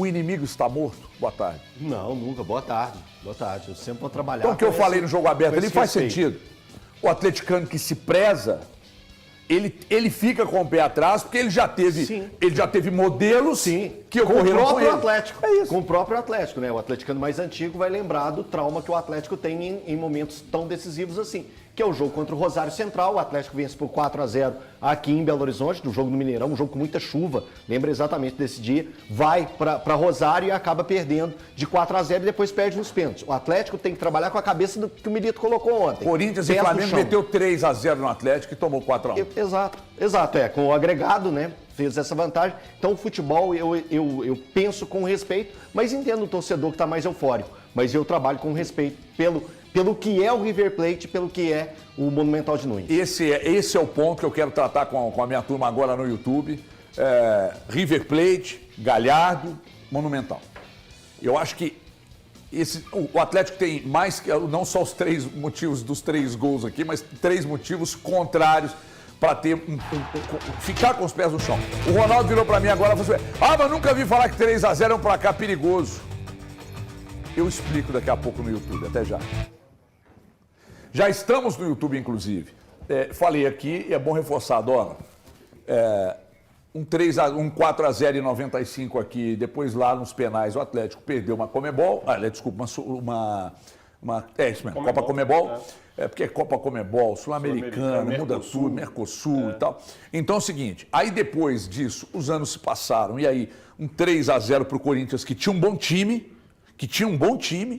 O inimigo está morto? Boa tarde. Não, nunca. Boa tarde. Boa tarde. Eu sempre vou trabalhar. Então o que eu falei no jogo aberto ali faz sentido. O atleticano que se preza, ele fica com o pé atrás porque ele já teve modelos que ocorreram com ele. Atlético. É isso. Com o próprio Atlético, né? O atleticano mais antigo vai lembrar do trauma que o Atlético tem em momentos tão decisivos assim, que é o jogo contra o Rosário Central. O Atlético vence por 4-0 aqui em Belo Horizonte, no jogo no Mineirão, um jogo com muita chuva, lembra exatamente desse dia, vai para Rosário e acaba perdendo de 4-0 e depois perde nos pênaltis. O Atlético tem que trabalhar com a cabeça do que o Milito colocou ontem. Corinthians e Flamengo meteu 3-0 no Atlético e tomou 4-1. Exato, com o agregado, né? Fez essa vantagem. Então o futebol eu penso com respeito, mas entendo o torcedor que está mais eufórico. Mas eu trabalho com respeito pelo que é o River Plate, pelo que é o Monumental de Nunes. Esse é o ponto que eu quero tratar com a minha turma agora no YouTube. River Plate, Galhardo, Monumental. Eu acho que o Atlético tem mais que não só os 3 motivos dos 3 gols aqui, mas 3 motivos contrários para ter ficar com os pés no chão. O Ronaldo virou para mim agora e falou assim: mas nunca vi falar que 3-0 é um placar perigoso. Eu explico daqui a pouco no YouTube, até já. Já estamos no YouTube, inclusive. Falei aqui, e é bom reforçar, Dona. Um 4-0 em 95 aqui, depois lá nos penais o Atlético perdeu uma Comebol, desculpa, isso mesmo, Copa Comebol, porque é Copa Comebol, Sul-Americana, muda tudo, Mercosul e tal. Então é o seguinte, aí depois disso, os anos se passaram, e aí um 3-0 para o Corinthians, que tinha um bom time,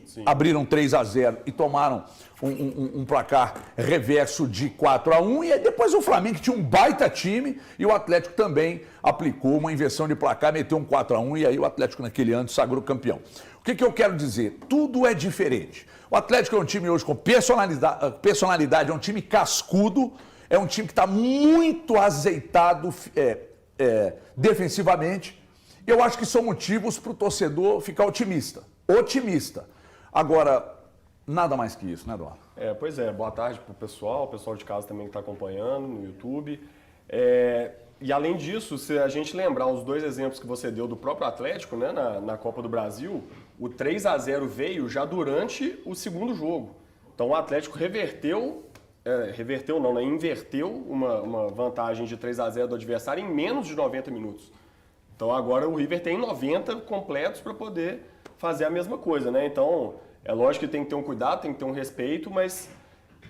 Sim. Abriram 3-0 e tomaram um placar reverso de 4-1, e aí depois o Flamengo que tinha um baita time e o Atlético também aplicou uma inversão de placar, meteu um 4-1 e aí o Atlético naquele ano sagrou campeão. O que eu quero dizer? Tudo é diferente. O Atlético é um time hoje com personalidade, é um time cascudo, é um time que está muito azeitado defensivamente. Eu acho que são motivos para o torcedor ficar otimista. Agora, nada mais que isso, né, Dona? Pois é, boa tarde para o pessoal de casa também que está acompanhando no YouTube. E além disso, se a gente lembrar os 2 exemplos que você deu do próprio Atlético, né, na Copa do Brasil, o 3-0 veio já durante o segundo jogo. Então o Atlético inverteu uma vantagem de 3-0 do adversário em menos de 90 minutos. Então agora o River tem 90 completos para poder fazer a mesma coisa, né? Então é lógico que tem que ter um cuidado, tem que ter um respeito, mas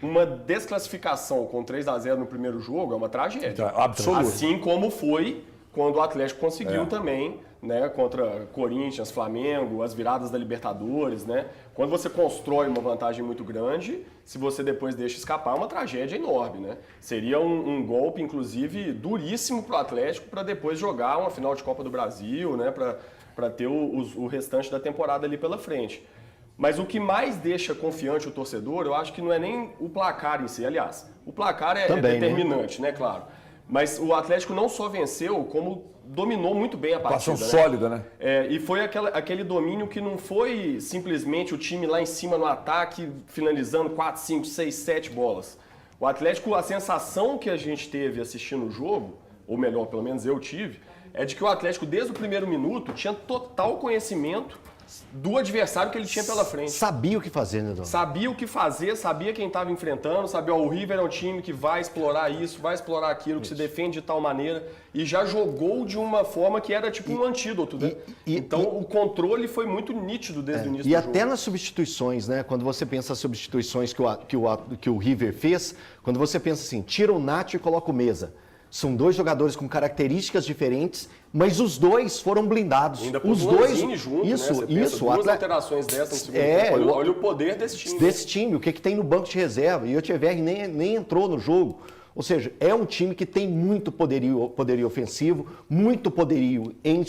uma desclassificação com 3-0 no primeiro jogo é uma tragédia. Absoluto. Assim como foi quando o Atlético conseguiu também, né, contra Corinthians, Flamengo, as viradas da Libertadores, né? Quando você constrói uma vantagem muito grande, se você depois deixa escapar, é uma tragédia enorme, né? Seria um golpe, inclusive, duríssimo para o Atlético para depois jogar uma final de Copa do Brasil, né? Para ter o restante da temporada ali pela frente. Mas o que mais deixa confiante o torcedor, eu acho que não é nem o placar em si. Aliás, o placar é determinante, né, claro. Mas o Atlético não só venceu, como dominou muito bem a partida. Passou sólida, né? E foi aquele domínio que não foi simplesmente o time lá em cima no ataque, finalizando 4, 5, 6, 7 bolas. O Atlético, a sensação que a gente teve assistindo o jogo, ou melhor, pelo menos eu tive, é de que o Atlético, desde o primeiro minuto, tinha total conhecimento do adversário que ele tinha pela frente. Sabia o que fazer, né, Dom? Sabia o que fazer, sabia quem estava enfrentando, sabia, o River é um time que vai explorar isso, vai explorar aquilo, que se defende de tal maneira, e já jogou de uma forma que era tipo um antídoto, né? Então o controle foi muito nítido desde o início do jogo. E até nas substituições, né? Quando você pensa as substituições que o River fez, quando você pensa assim, tira o Nacho e coloca o Meza. São 2 jogadores com características diferentes, mas os 2 foram blindados. Ainda os 2 junto, isso, né? isso. Duas alterações dessas no segundo tempo. Olha o poder desse time. Desse time, o que tem no banco de reserva. E o Echeverri nem entrou no jogo. Ou seja, é um time que tem muito poderio ofensivo, muito poderio em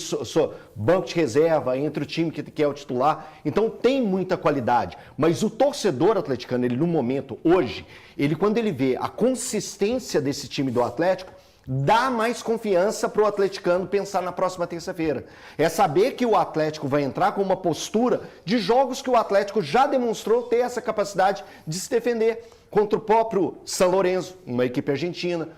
banco de reserva, entre o time que é o titular. Então tem muita qualidade. Mas o torcedor atleticano, ele no momento, hoje, quando ele vê a consistência desse time do Atlético, dá mais confiança para o atleticano pensar na próxima terça-feira. É saber que o Atlético vai entrar com uma postura de jogos que o Atlético já demonstrou ter essa capacidade de se defender. contra o próprio São Lourenço, uma equipe argentina,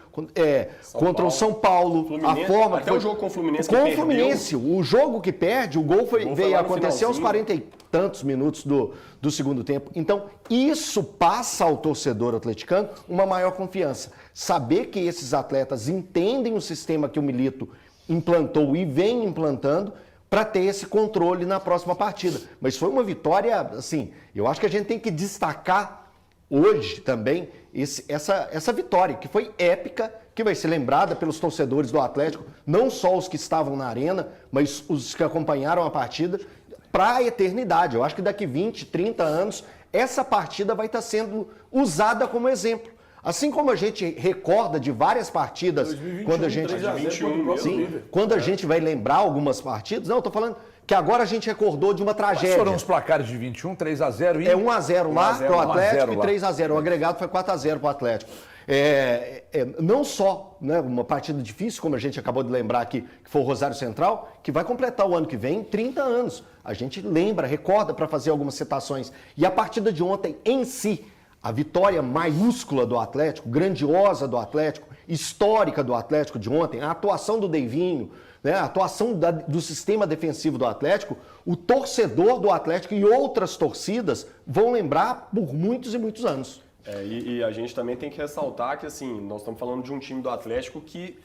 contra o São Paulo, Fluminense, a forma até que foi, o jogo com o Fluminense com que o perdeu. Fluminense, o jogo que perde, o gol veio foi a lá no acontecer aos finalzinho. 40 e tantos minutos do segundo tempo. Então, isso passa ao torcedor atleticano uma maior confiança. Saber que esses atletas entendem o sistema que o Milito implantou e vem implantando para ter esse controle na próxima partida. Mas foi uma vitória, assim, eu acho que a gente tem que destacar hoje também essa vitória, que foi épica, que vai ser lembrada pelos torcedores do Atlético, não só os que estavam na arena, mas os que acompanharam a partida, para a eternidade. Eu acho que daqui 20, 30 anos, essa partida vai estar sendo usada como exemplo. Assim como a gente recorda de várias partidas, 2021, quando a gente... 3 a 0 21 contra o próprio Sim, River. quando a gente vai lembrar algumas partidas, não, eu tô falando que agora a gente recordou de uma Quais tragédia. foram os placares de 21, 3-0 e... É 1-0 lá 1 a 0 para o Atlético 1 a 0 e lá. 3-0. O agregado foi 4-0 para o Atlético. Não só, né, uma partida difícil, como a gente acabou de lembrar aqui, que foi o Rosário Central, que vai completar o ano que vem 30 anos. A gente lembra, recorda para fazer algumas citações. E a partida de ontem em si, a vitória maiúscula do Atlético, grandiosa do Atlético, histórica do Atlético de ontem, a atuação do Deivinho, né, a atuação do sistema defensivo do Atlético, o torcedor do Atlético e outras torcidas vão lembrar por muitos e muitos anos. E a gente também tem que ressaltar que, assim, nós estamos falando de um time do Atlético que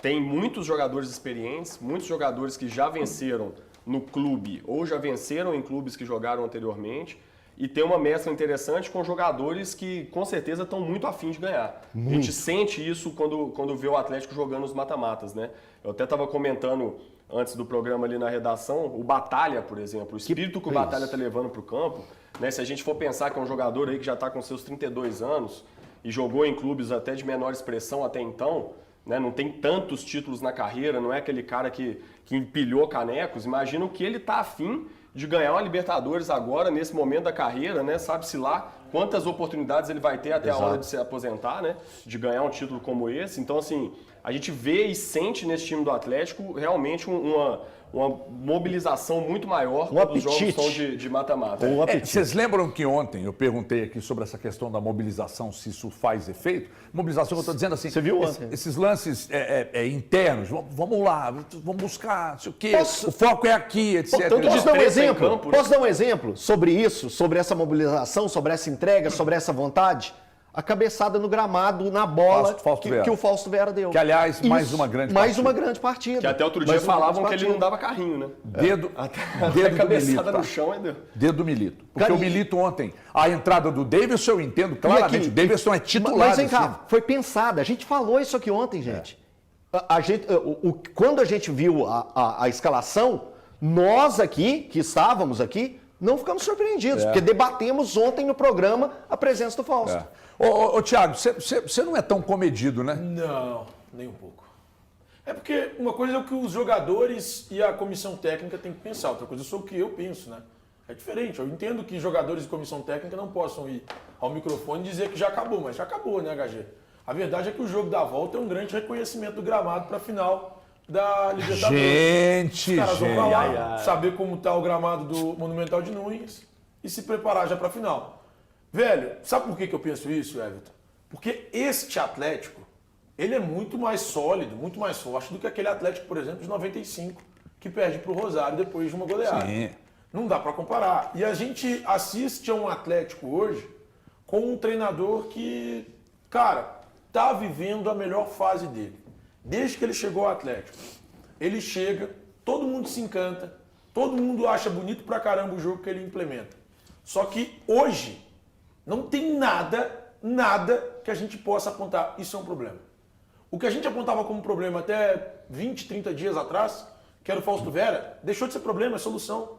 tem muitos jogadores experientes, muitos jogadores que já venceram no clube ou já venceram em clubes que jogaram anteriormente, e tem uma mescla interessante com jogadores que com certeza estão muito afim de ganhar. A gente sente isso quando vê o Atlético jogando os mata-matas, né? Eu até estava comentando antes do programa ali na redação, o Batalha, por exemplo, o espírito que o Batalha está levando para o campo, né? Se a gente for pensar que é um jogador aí que já está com seus 32 anos e jogou em clubes até de menor expressão até então, né? Não tem tantos títulos na carreira, não é aquele cara que empilhou canecos, imagina o que ele está afim de ganhar uma Libertadores agora, nesse momento da carreira, né? Sabe-se lá quantas oportunidades ele vai ter até a hora de se aposentar, né? De ganhar um título como esse. Então, assim, a gente vê e sente nesse time do Atlético realmente uma mobilização muito maior quando os jogos são de mata-mata. Vocês lembram que ontem eu perguntei aqui sobre essa questão da mobilização, se isso faz efeito? Mobilização, eu estou dizendo assim, Você viu ontem? esses lances internos, vamos lá, vamos buscar, não sei o quê, o foco é aqui, etc. Posso dar um estresse em exemplo? campo, né? Posso dar um exemplo sobre isso, sobre essa mobilização, sobre essa entrega, sobre essa vontade? A cabeçada no gramado, na bola Fausto Vera. que o Fausto Vera deu. Que, aliás, mais uma grande Mais partida. uma grande partida. Que até outro dia Mais uma falavam que grande ele não partida. dava carrinho, né? Dedo Até do cabeçada Milito, tá? no chão ainda. Dedo do Milito. Porque Cara, o Milito ontem, a entrada do Davidson eu entendo E claramente. aqui, O Davidson é titular. Mas vem desse cá, time. foi pensada. A gente falou isso aqui ontem, gente. Quando a gente viu a escalação, nós aqui, que estávamos aqui, não ficamos surpreendidos, porque debatemos ontem no programa a presença do Fausto. Ô, Thiago, você não é tão comedido, né? Não, nem um pouco. É porque uma coisa é o que os jogadores e a comissão técnica têm que pensar, outra coisa é o que eu penso, né? É diferente. Eu entendo que jogadores e comissão técnica não possam ir ao microfone e dizer que já acabou, mas já acabou, né, HG? A verdade é que o jogo da volta é um grande reconhecimento do gramado para a final da Libertadores. Gente, Os caras vão pra lá, saber como tá o gramado do Monumental de Nunes e se preparar já para a final. Velho, sabe por que eu penso isso, Everton? Porque este Atlético, ele é muito mais sólido, muito mais forte do que aquele Atlético, por exemplo, de 95, que perde para o Rosário depois de uma goleada. Sim. Não dá para comparar. E a gente assiste a um Atlético hoje com um treinador que, cara, tá vivendo a melhor fase dele. Desde que ele chegou ao Atlético. Ele chega, todo mundo se encanta, todo mundo acha bonito pra caramba o jogo que ele implementa. Só que hoje não tem nada que a gente possa apontar. Isso é um problema. O que a gente apontava como problema até 20, 30 dias atrás, que era o Fausto Vera, deixou de ser problema, é solução.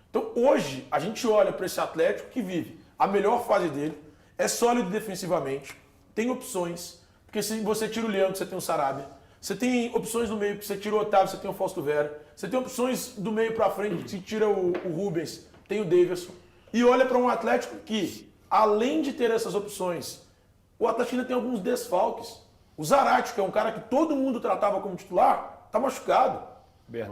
Então hoje a gente olha para esse Atlético que vive a melhor fase dele, é sólido defensivamente, tem opções, porque se você tira o Leandro, você tem o Sarabia, você tem opções no meio, que você tira o Otávio, você tem o Fausto Vera, você tem opções do meio para frente, que se tira o Rubens, tem o Davidson, e olha para um Atlético que, além de ter essas opções, o Atlético ainda tem alguns desfalques. O Zarate, que é um cara que todo mundo tratava como titular, está machucado.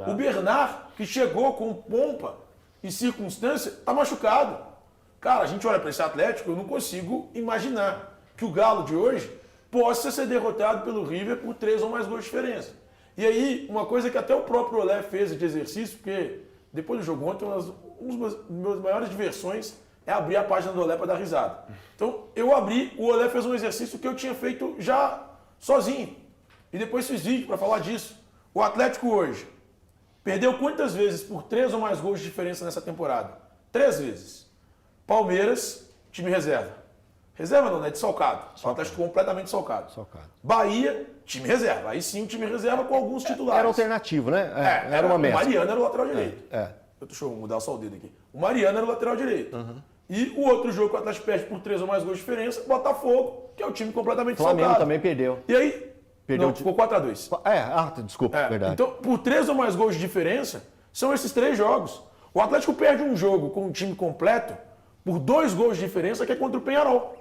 O Bernard, que chegou com pompa e circunstância, está machucado. Cara, a gente olha para esse Atlético, eu não consigo imaginar que o Galo de hoje possa ser derrotado pelo River por 3 ou mais gols de diferença. E aí, uma coisa que até o próprio Olé fez de exercício, porque depois do jogo ontem, uma das minhas maiores diversões é abrir a página do Olé para dar risada. Então, eu abri, o Olé fez um exercício que eu tinha feito já sozinho. E depois fiz vídeo para falar disso. O Atlético hoje perdeu quantas vezes por 3 ou mais gols de diferença nessa temporada? 3 vezes. Palmeiras, time reserva. Reserva não, né? Desfalcado. O Atlético completamente desfalcado. Bahia, time reserva. Aí sim, time reserva com alguns titulares. Era alternativo, né? Era uma merda. O Mariano era o lateral direito. Deixa eu mudar só o dedo aqui. O Mariano era o lateral direito. E o outro jogo que o Atlético perde por 3 ou mais gols de diferença, Botafogo, que é o time completamente Flamengo desfalcado. também perdeu. E aí, ficou 4-2. Desculpa, verdade. Então, por 3 ou mais gols de diferença, são esses 3 jogos. O Atlético perde um jogo com o time completo por 2 gols de diferença, que é contra o Peñarol.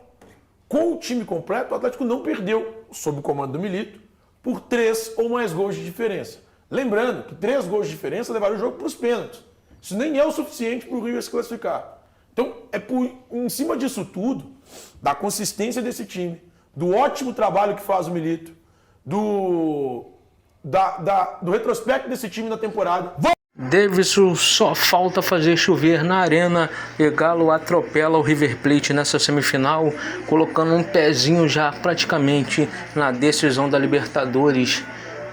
Com o time completo, o Atlético não perdeu, sob o comando do Milito, por 3 ou mais gols de diferença. Lembrando que 3 gols de diferença levaram o jogo para os pênaltis. Isso nem é o suficiente para o River se classificar. Então, em cima disso tudo, da consistência desse time, do ótimo trabalho que faz o Milito, do retrospecto desse time na temporada. Davidson só falta fazer chover na arena e Galo atropela o River Plate nessa semifinal, colocando um pezinho já praticamente na decisão da Libertadores.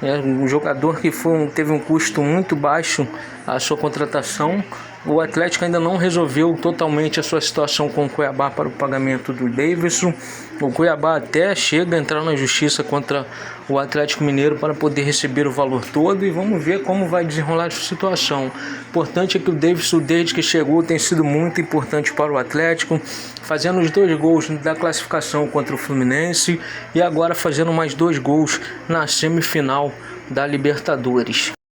Um jogador que teve um custo muito baixo a sua contratação. O Atlético ainda não resolveu totalmente a sua situação com o Cuiabá para o pagamento do Davidson. O Cuiabá até chega a entrar na justiça contra o Atlético Mineiro para poder receber o valor todo e vamos ver como vai desenrolar essa situação. O importante é que o Davidson, desde que chegou, tem sido muito importante para o Atlético, fazendo os 2 gols da classificação contra o Fluminense e agora fazendo mais 2 gols na semifinal da Libertadores.